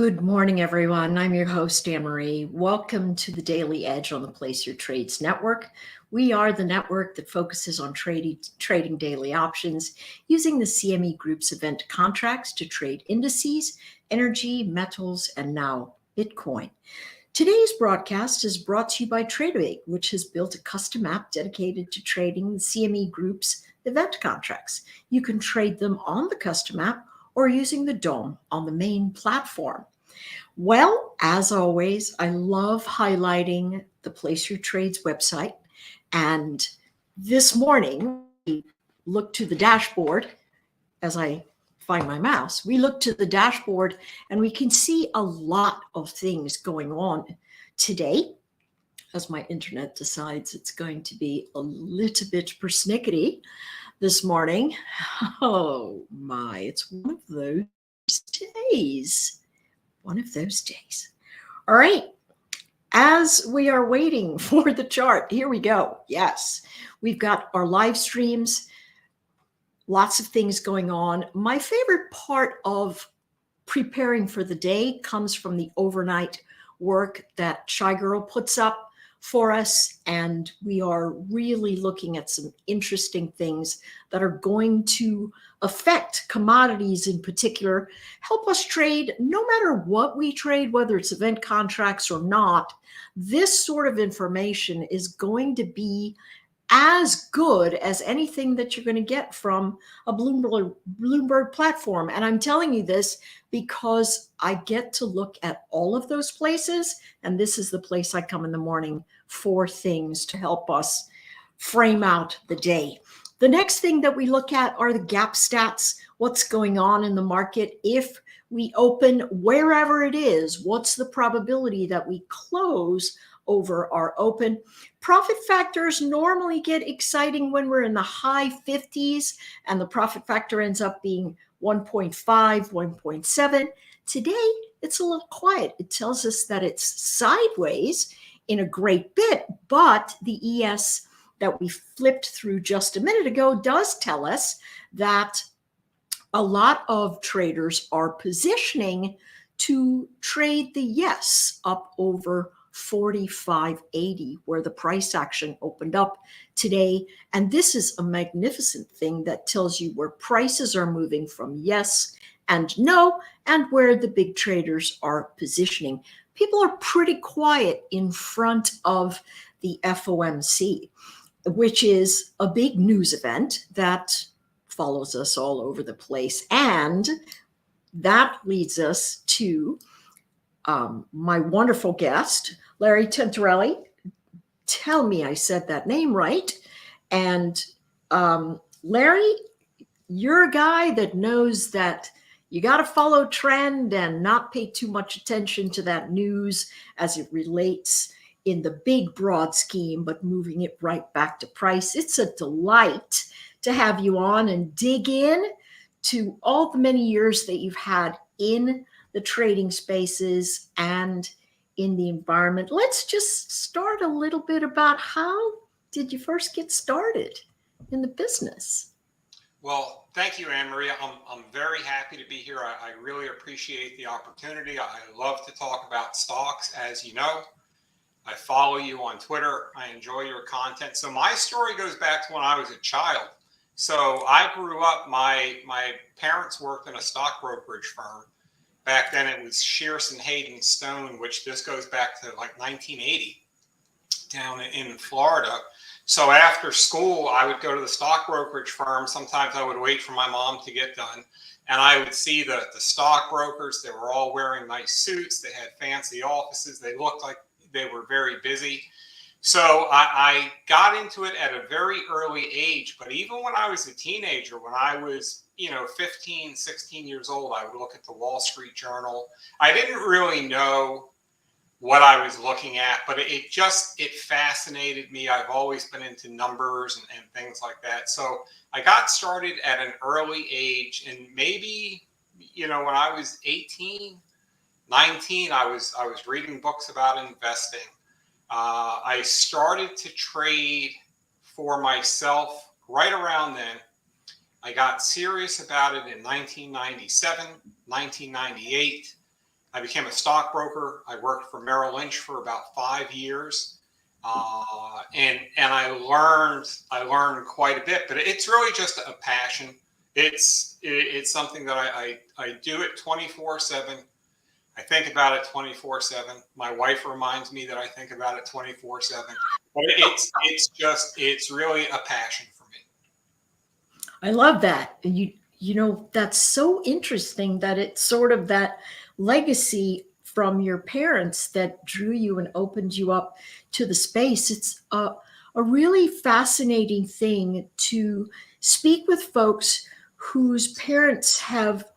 Good morning, everyone. I'm your host, Anne-Marie. Welcome to the Daily Edge on the Place Your Trades Network. We are the network that focuses on trading daily options using the CME Group's event contracts to trade indices, energy, metals, and now Bitcoin. Today's broadcast is brought to you by Tradeway, which has built a custom app dedicated to trading the CME Group's event contracts. You can trade them on the custom app or using the DOM on the main platform. Well, as always, I love highlighting the Place Your Trades website. And this morning, we looked to the dashboard as I find my mouse. We look to the dashboard and we can see a lot of things going on today as my internet decides it's going to be a little bit persnickety this morning. Oh my, it's one of those days. One of those days. All right. As we are waiting for the chart, here we go. Yes, we've got our live streams, lots of things going on. My favorite part of preparing for the day comes from the overnight work that Shy Girl puts up for us, and we are really looking at some interesting things that are going to affect commodities in particular, help us trade no matter what we trade, whether it's event contracts or not. This sort of information is going to be as good as anything that you're going to get from a Bloomberg platform. And I'm telling you this because I get to look at all of those places, and this is the place I come in the morning for things to help us frame out the day. The next thing that we look at are the gap stats, what's going on in the market. If we open wherever it is, what's the probability that we close over our open? Profit factors normally get exciting when we're in the high 50s and the profit factor ends up being 1.5, 1.7. Today, it's a little quiet. It tells us that it's sideways in a great bit, but the ES that we flipped through just a minute ago does tell us that a lot of traders are positioning to trade the yes up over 45.80, where the price action opened up today. And this is a magnificent thing that tells you where prices are moving from yes and no, and where the big traders are positioning. People are pretty quiet in front of the FOMC, which is a big news event that follows us all over the place. And that leads us to my wonderful guest, Larry Tentarelli. Tell me I said that name right. And Larry, you're a guy that knows that you got to follow trend and not pay too much attention to that news as it relates in the big broad scheme, but moving it right back to price. It's a delight to have you on and dig in to all the many years that you've had in the trading spaces and in the environment. Let's just start a little bit about how did you first get started in the business? Well, thank you, Anne-Marie. I'm very happy to be here. I really appreciate the opportunity. I love to talk about stocks, as you know. I follow you on Twitter. I enjoy your content. So my story goes back to when I was a child. So I grew up, my parents worked in a stock brokerage firm. Back then it was Shearson, Hayden, Stone, which this goes back to like 1980 down in Florida. So after school, I would go to the stock brokerage firm. Sometimes I would wait for my mom to get done. And I would see the stock brokers. They were all wearing nice suits. They had fancy offices. They looked like they were very busy. So I got into it at a very early age. But even when I was a teenager, when I was 15, 16 years old, I would look at the Wall Street Journal. I didn't really know what I was looking at, but it fascinated me. I've always been into numbers and things like that. So I got started at an early age, and maybe, when I was 18, 19, I was reading books about investing. I started to trade for myself right around then. I got serious about it in 1997, 1998. I became a stockbroker. I worked for Merrill Lynch for about 5 years. And I learned quite a bit, but it's really just a passion. It's something that I do it 24/7. I think about it 24/7. My wife reminds me that I think about it 24/7. But it's really a passion for me. I love that. And you know, that's so interesting that it's sort of that legacy from your parents that drew you and opened you up to the space. It's a really fascinating thing to speak with folks whose parents have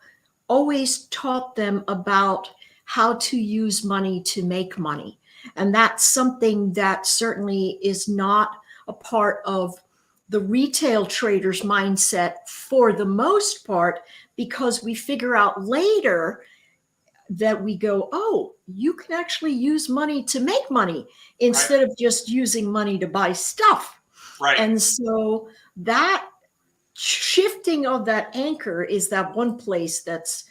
always taught them about how to use money to make money. And that's something that certainly is not a part of the retail trader's mindset for the most part, because we figure out later that we go, oh, you can actually use money to make money instead Right. of just using money to buy stuff. Right. And so that shifting of that anchor is that one place that's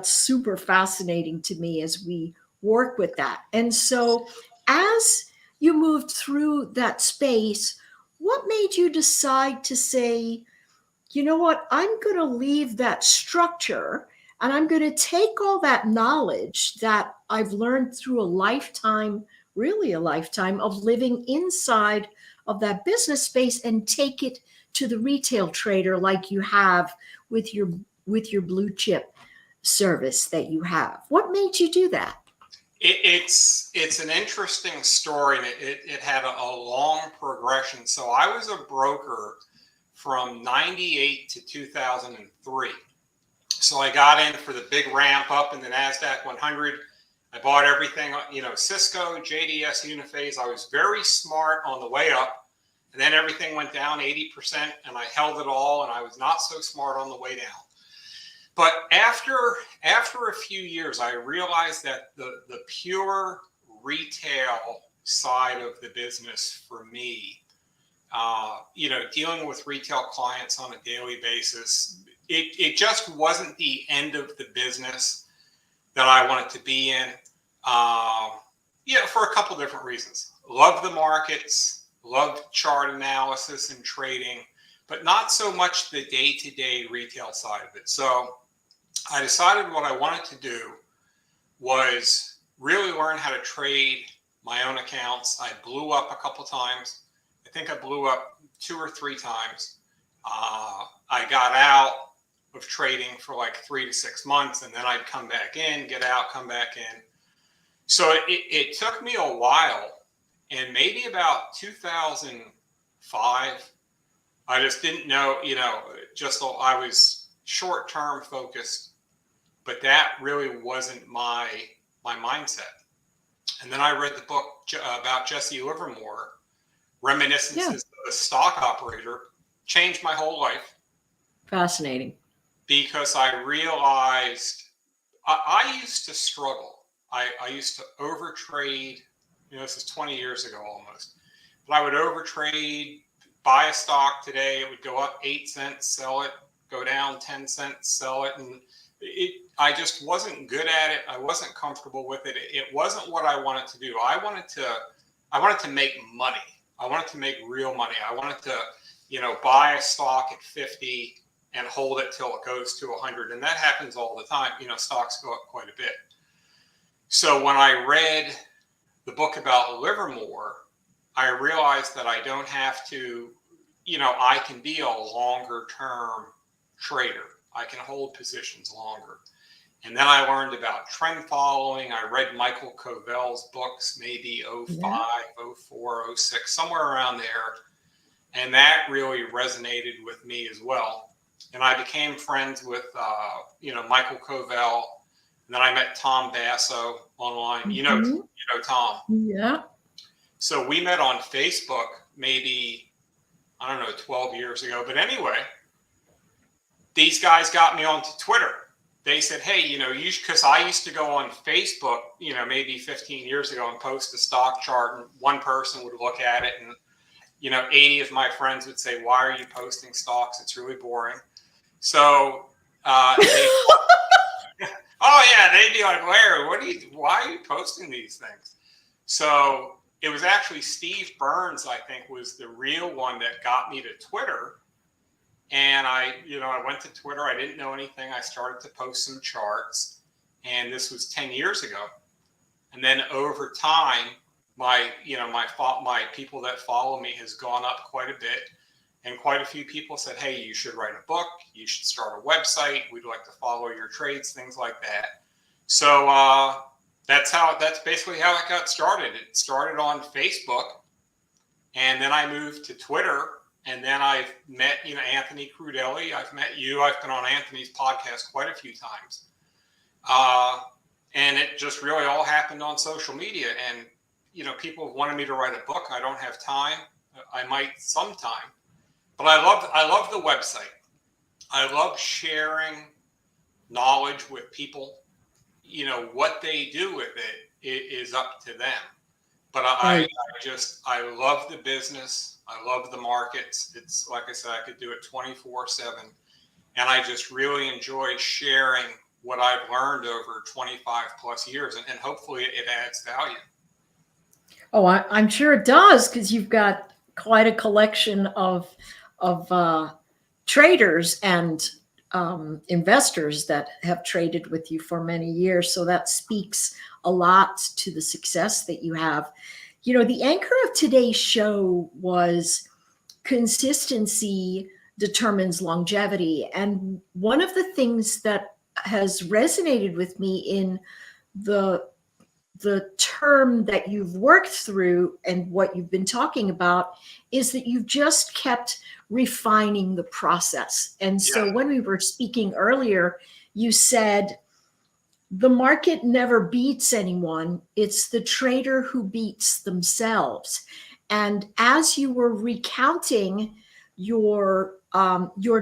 super fascinating to me as we work with that. And so as you moved through that space, what made you decide to say, you know what, I'm going to leave that structure and I'm going to take all that knowledge that I've learned through a lifetime, really a lifetime of living inside of that business space, and take it to the retail trader like you have with your blue chip service that you have? What made you do that? It's an interesting story, and it had a long progression. So I was a broker from 98 to 2003. So I got in for the big ramp up in the NASDAQ 100. I bought everything, Cisco, JDS, Uniphase. I was very smart on the way up, and then everything went down 80%, and I held it all, and I was not so smart on the way down. But after a few years, I realized that the pure retail side of the business for me, dealing with retail clients on a daily basis, it just wasn't the end of the business that I wanted to be in. For a couple different reasons. Loved the markets, loved chart analysis and trading, but not so much the day-to-day retail side of it. So I decided what I wanted to do was really learn how to trade my own accounts. I blew up a couple times. I think I blew up 2 or 3 times. I got out of trading for like 3 to 6 months, and then I'd come back in, get out, come back in. So it took me a while, and maybe about 2005, I just didn't know, I was short-term focused, but that really wasn't my mindset. And then I read the book about Jesse Livermore, Reminiscences of a Stock Operator. Changed my whole life. Fascinating. Because I realized I used to struggle. I used to overtrade. This is 20 years ago almost. But I would overtrade, buy a stock today. It would go up 8 cents, sell it, go down 10 cents, sell it. And I just wasn't good at it. I wasn't comfortable with it. It wasn't what I wanted to do. I wanted to make money. I wanted to make real money. I wanted to, buy a stock at 50 and hold it till it goes to 100. And that happens all the time. Stocks go up quite a bit. So when I read the book about Livermore, I realized that I don't have to, I can be a longer term trader. I can hold positions longer. And then I learned about trend following. I read Michael Covell's books, maybe 05, 04, 06, somewhere around there. And that really resonated with me as well. And I became friends with, Michael Covell. And then I met Tom Basso online. You know Tom. Yeah. So we met on Facebook maybe, 12 years ago. But anyway, these guys got me onto Twitter. They said, hey, because I used to go on Facebook, maybe 15 years ago and post a stock chart, and one person would look at it, and 80 of my friends would say, why are you posting stocks? It's really boring. So I Oh yeah, they'd be like, Larry, why are you posting these things? So it was actually Steve Burns, I think, was the real one that got me to Twitter. And I went to Twitter. I didn't know anything. I started to post some charts, and this was 10 years ago. And then over time, my people that follow me has gone up quite a bit. And quite a few people said, hey, you should write a book. You should start a website. We'd like to follow your trades, things like that. So that's basically how it got started. It started on Facebook, and then I moved to Twitter, and then I've met, Anthony Crudele. I've met you. I've been on Anthony's podcast quite a few times. And it just really all happened on social media. And, people have wanted me to write a book. I don't have time. I might sometime. But I love the website. I love sharing knowledge with people. What they do with it is up to them. But I love the business. I love the markets. It's like I said, I could do it 24/7. And I just really enjoy sharing what I've learned over 25 plus years. And hopefully it adds value. Oh, I'm sure it does, because you've got quite a collection of traders and investors that have traded with you for many years. So that speaks a lot to the success that you have. The anchor of today's show was consistency determines longevity. And one of the things that has resonated with me in the term that you've worked through and what you've been talking about is that you've just kept refining the process. And so when we were speaking earlier, you said the market never beats anyone. It's the trader who beats themselves. And as you were recounting your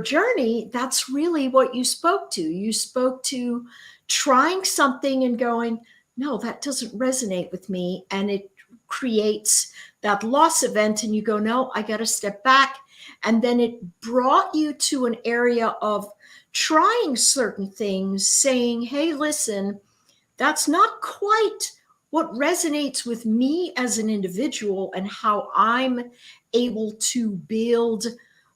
journey, that's really what you spoke to. You spoke to trying something and going, no, that doesn't resonate with me. And it creates that loss event. And you go, no, I got to step back. And then it brought you to an area of trying certain things, saying, hey, listen, that's not quite what resonates with me as an individual and how I'm able to build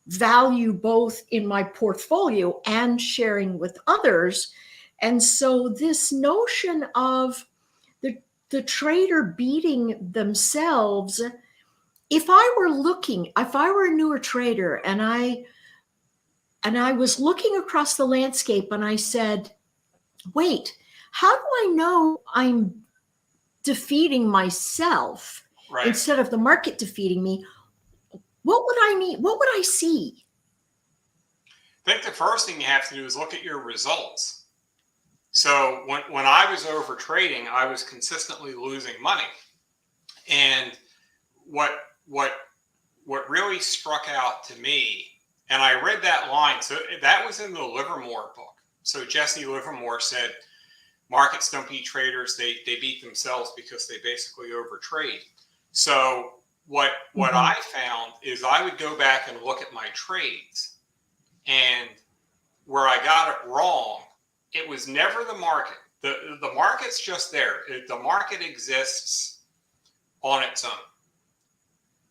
value both in my portfolio and sharing with others. And so this notion of the trader beating themselves, if I were a newer trader and I was looking across the landscape and I said, wait, how do I know I'm defeating myself instead of the market defeating me? What would I need? What would I see? I think the first thing you have to do is look at your results. So when I was over trading, I was consistently losing money. And what really struck out to me, and I read that line, so that was in the Livermore book. So Jesse Livermore said, markets don't beat traders, they beat themselves because they basically overtrade. So what I found is I would go back and look at my trades, and where I got it wrong, it was never the market. The market's just there. The market exists on its own.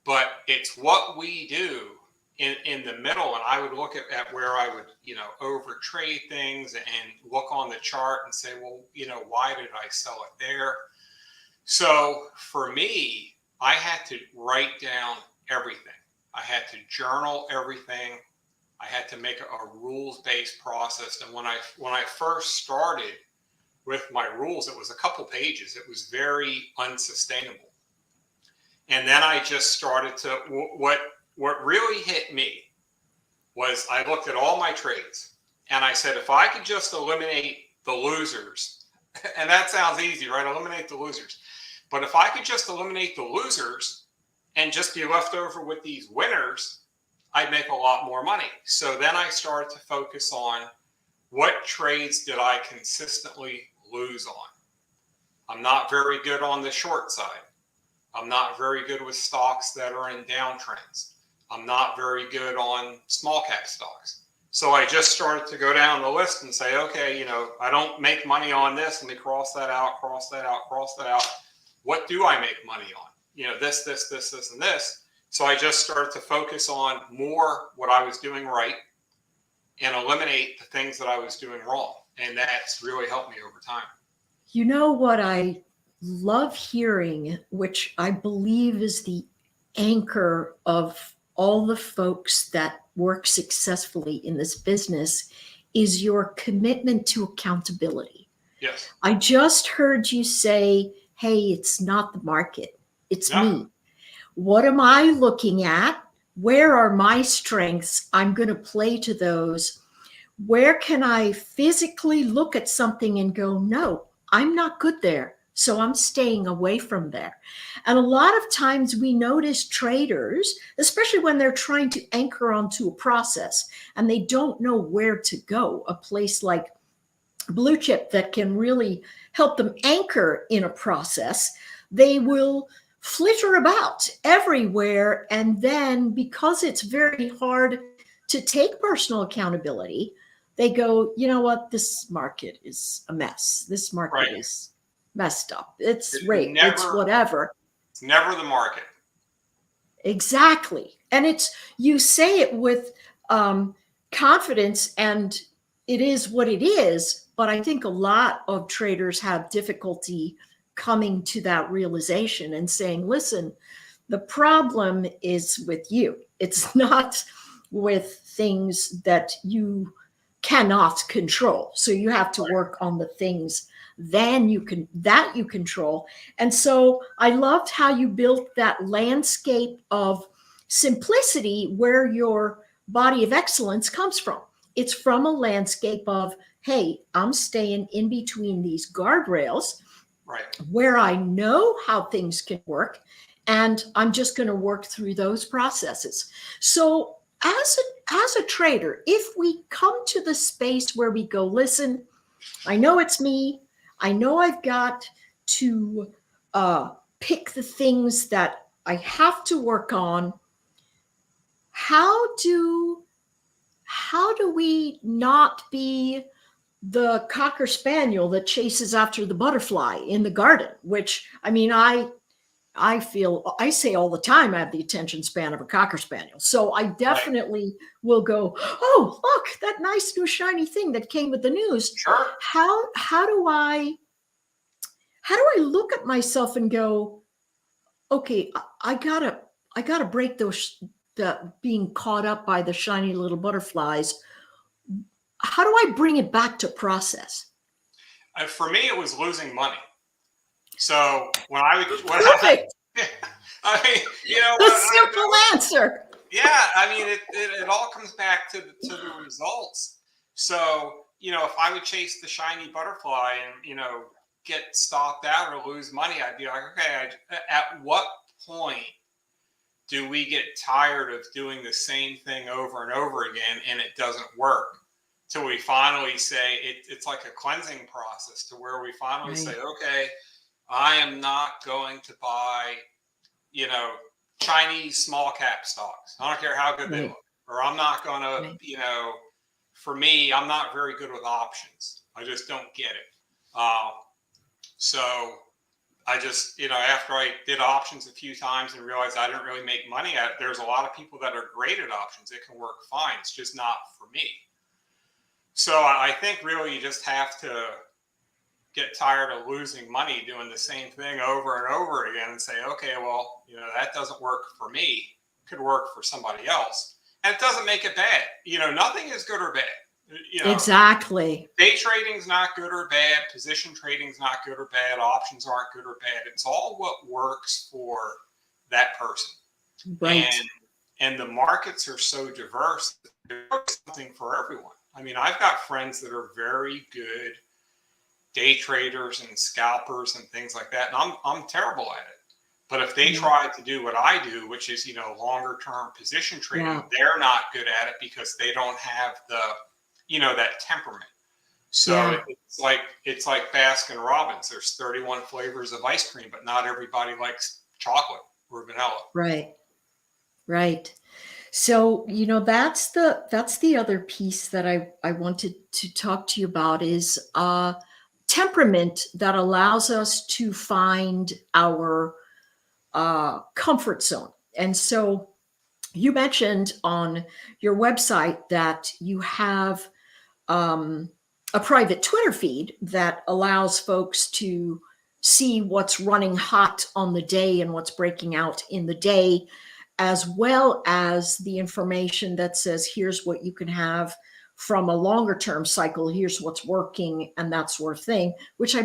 But it's what we do in the middle. And I would look at where I would, overtrade things and look on the chart and say, well, why did I sell it there? So for me, I had to write down everything. I had to journal everything. I had to make a rules-based process. And when I first started with my rules, it was a couple pages. It was very unsustainable. And then I just started to, what really hit me was I looked at all my trades and I said, if I could just eliminate the losers, and that sounds easy, right? Eliminate the losers. But if I could just eliminate the losers and just be left over with these winners, I'd make a lot more money. So then I started to focus on what trades did I consistently lose on. I'm not very good on the short side. I'm not very good with stocks that are in downtrends. I'm not very good on small cap stocks. So I just started to go down the list and say, okay, I don't make money on this. Let me cross that out, cross that out, cross that out. What do I make money on? This, and this. So I just started to focus on more what I was doing right and eliminate the things that I was doing wrong. And that's really helped me over time. You know what I love hearing, which I believe is the anchor of all the folks that work successfully in this business, is your commitment to accountability. Yes. I just heard you say, hey, it's not the market, it's me. What am I looking at? Where are my strengths? I'm going to play to those. Where can I physically look at something and go, no, I'm not good there, so I'm staying away from there. And a lot of times we notice traders, especially when they're trying to anchor onto a process and they don't know where to go, a place like Blue Chip that can really help them anchor in a process, they will flitter about everywhere. And then because it's very hard to take personal accountability, they go, you know what, this market is a mess. This market is messed up. It's rate, it's whatever. It's never the market. Exactly. And you say it with confidence, and it is what it is. But I think a lot of traders have difficulty coming to that realization and saying, listen, the problem is with you. It's not with things that you cannot control. So you have to work on the things that you control. And so I loved how you built that landscape of simplicity where your body of excellence comes from. It's from a landscape of, hey, I'm staying in between these guardrails, where I know how things can work, and I'm just going to work through those processes. So as a trader, if we come to the space where we go, listen, I know it's me. I know I've got to pick the things that I have to work on. How do we not be the Cocker Spaniel that chases after the butterfly in the garden? Which, I mean, I say all the time, I have the attention span of a Cocker Spaniel. So I definitely will go, oh, look, that nice new shiny thing that came with the news. Sure. How do I look at myself and go, okay, I gotta break the being caught up by the shiny little butterflies. How do I bring it back to process? For me, it was losing money. So when Perfect. The simple answer. Yeah, I mean, it all comes back to the results. So if I would chase the shiny butterfly and get stopped out or lose money, I'd be like, okay, at what point do we get tired of doing the same thing over and over again and it doesn't work? Till we finally say it's like a cleansing process, to where we finally say, okay, I am not going to buy, Chinese small cap stocks. I don't care how good they look. Or I'm not going to, for me, I'm not very good with options. I just don't get it. So I just, after I did options a few times and realized I didn't really make money at it, there's a lot of people that are great at options. It can work fine. It's just not for me. So I think really you just have to get tired of losing money doing the same thing over and over again and say, okay, well, that doesn't work for me. It could work for somebody else. And it doesn't make it bad. Nothing is good or bad. Exactly. Day trading's not good or bad. Position trading's not good or bad. Options aren't good or bad. It's all what works for that person. Right. And the markets are so diverse. There's something for everyone. I mean, I've got friends that are very good day traders and scalpers and things like that, and I'm terrible at it. But if they try to do what I do, which is longer term position trading, they're not good at it because they don't have the that temperament. So it's like Baskin Robbins. There's 31 flavors of ice cream, but not everybody likes chocolate or vanilla. Right. So, that's the other piece that I wanted to talk to you about is temperament that allows us to find our comfort zone. And so you mentioned on your website that you have a private Twitter feed that allows folks to see what's running hot on the day and what's breaking out in the day, as well as the information that says, here's what you can have from a longer term cycle, here's what's working, and that sort of thing, which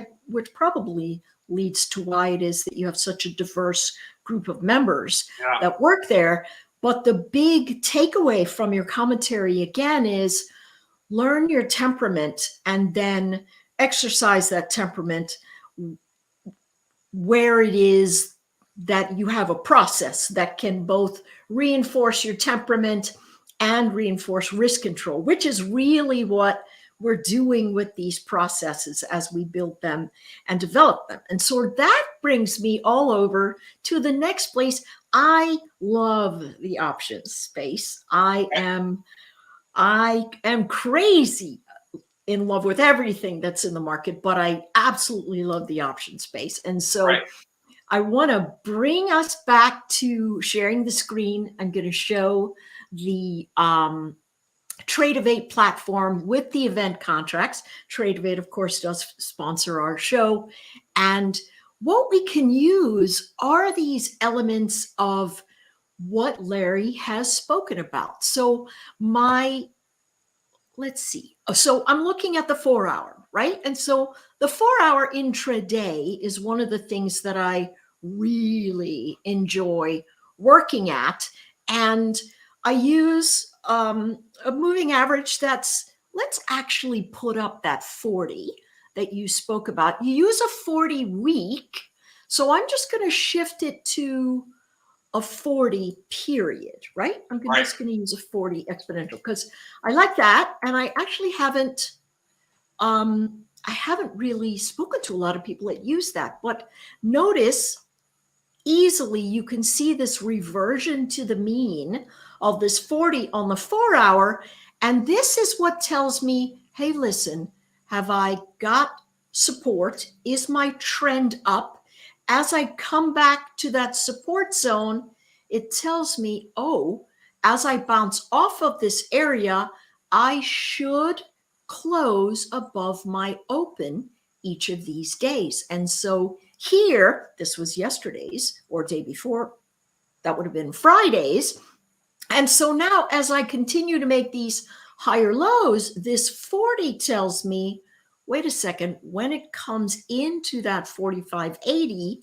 probably leads to why it is that you have such a diverse group of members Yeah. that work there. But the big takeaway from your commentary again is learn your temperament and then exercise that temperament where it is that you have a process that can both reinforce your temperament and reinforce risk control, which is really what we're doing with these processes as we build them and develop them. And so that brings me all over to the next place. I love the options space. I am crazy in love with everything that's in the market, but I absolutely love the option space. And so Right. I want to bring us back to sharing the screen. I'm going to show the Trade of 8 platform with the event contracts. Trade of 8, of course, does sponsor our show. And what we can use are these elements of what Larry has spoken about. So let's see. So I'm looking at the 4-hour, right? And so the 4-hour intraday is one of the things that I really enjoy working at. And I use a moving average let's actually put up that 40 that you spoke about. You use a 40 week. So I'm just going to shift it to a 40 period, right? I'm just going to use a 40 exponential because I like that. And I actually haven't really spoken to a lot of people that use that, but notice easily you can see this reversion to the mean of this 40 on the 4-hour. And this is what tells me, hey, listen, have I got support? Is my trend up? As I come back to that support zone, it tells me, oh, as I bounce off of this area, I should close above my open each of these days. And so here, this was yesterday's or day before, that would have been Friday's. And so now as I continue to make these higher lows, this 40 tells me, wait a second, when it comes into that 45.80,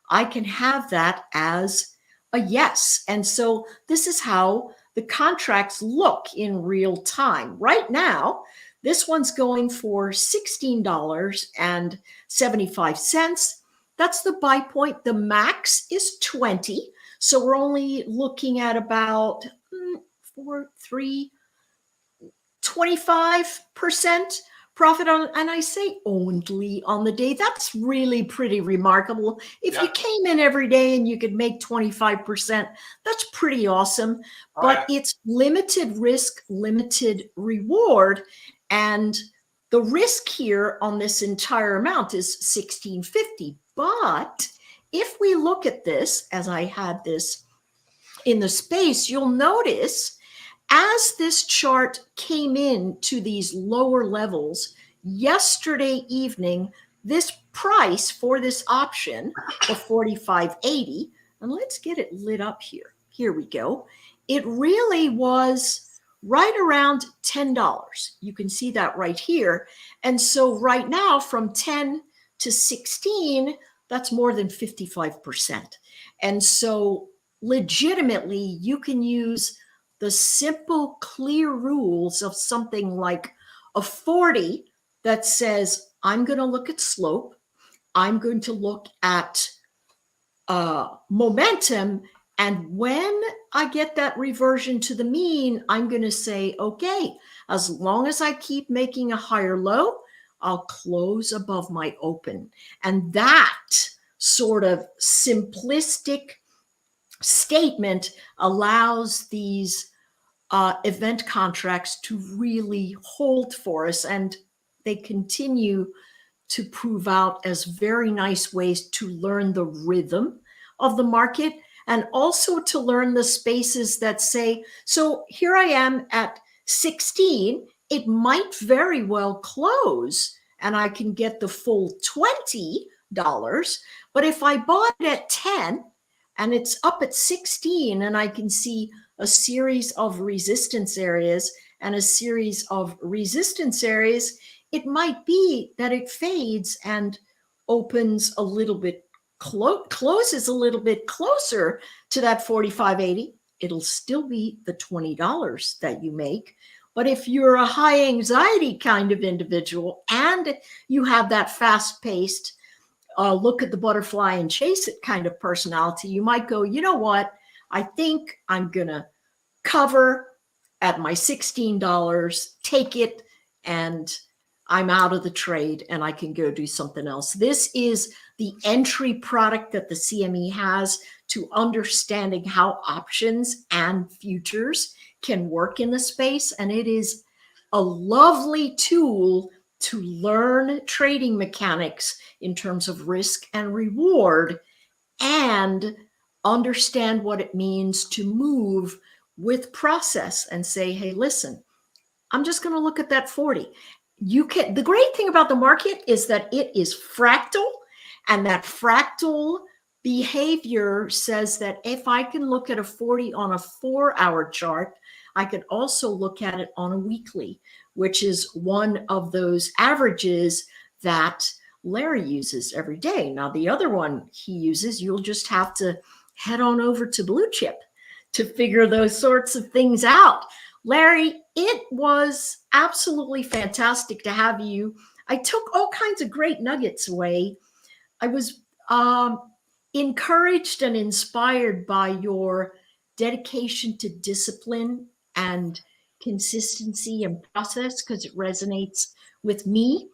I can have that as a yes. And so this is how the contracts look in real time. Right now, this one's going for $16.75. That's the buy point. The max is 20. So we're only looking at about 25% profit on, and I say only on the day. That's really pretty remarkable. If you came in every day and you could make 25%, that's pretty awesome. But it's limited risk, limited reward. And the risk here on this entire amount is $16.50. But if we look at this, as I had this in the space, you'll notice as this chart came in to these lower levels yesterday evening, this price for this option of 45.80, and let's get it lit up here. Here we go. It really was right around $10. You can see that right here. And so right now from 10 to 16, that's more than 55%. And so legitimately, you can use the simple, clear rules of something like a 40 that says, I'm going to look at slope, I'm going to look at momentum, and when I get that reversion to the mean, I'm going to say, okay, as long as I keep making a higher low, I'll close above my open. And that sort of simplistic statement allows these event contracts to really hold for us. And they continue to prove out as very nice ways to learn the rhythm of the market and also to learn the spaces that say, so here I am at 16, it might very well close and I can get the full $20. But if I bought it at 10 and it's up at 16 and I can see a series of resistance areas and a series of resistance areas, it might be that it fades and opens a little bit, closes a little bit closer to that 45.80. It'll still be the $20 that you make. But if you're a high anxiety kind of individual and you have that fast paced, look at the butterfly and chase it kind of personality, you might go, you know what? I think I'm going to cover at my $16, take it, and I'm out of the trade and I can go do something else. This is the entry product that the CME has to understanding how options and futures can work in the space. And it is a lovely tool to learn trading mechanics in terms of risk and reward and understand what it means to move with process and say, hey, listen, I'm just going to look at that 40. The great thing about the market is that it is fractal, and that fractal behavior says that if I can look at a 40 on a 4-hour chart, I can also look at it on a weekly, which is one of those averages that Larry uses every day. Now, the other one he uses, you'll just have to head on over to Blue Chip to figure those sorts of things out. Larry, it was absolutely fantastic to have you. I took all kinds of great nuggets away. I was encouraged and inspired by your dedication to discipline and consistency and process because it resonates with me.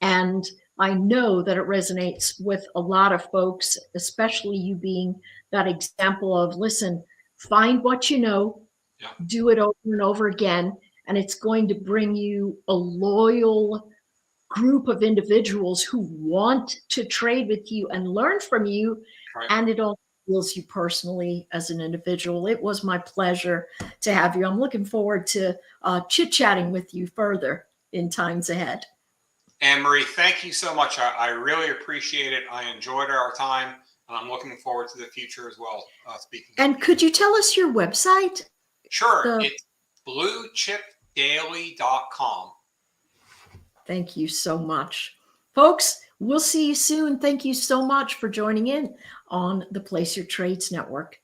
And I know that it resonates with a lot of folks, especially you being that example of, listen, find what you know, do it over and over again, and it's going to bring you a loyal group of individuals who want to trade with you and learn from you. Right. And it all feels you personally as an individual. It was my pleasure to have you. I'm looking forward to chit-chatting with you further in times ahead. Anne-Marie, thank you so much. I really appreciate it. I enjoyed our time, and I'm looking forward to the future as well. Speaking. And could you tell us your website? Sure. It's bluechipdaily.com. Thank you so much. Folks, we'll see you soon. Thank you so much for joining in on the Place Your Trades Network.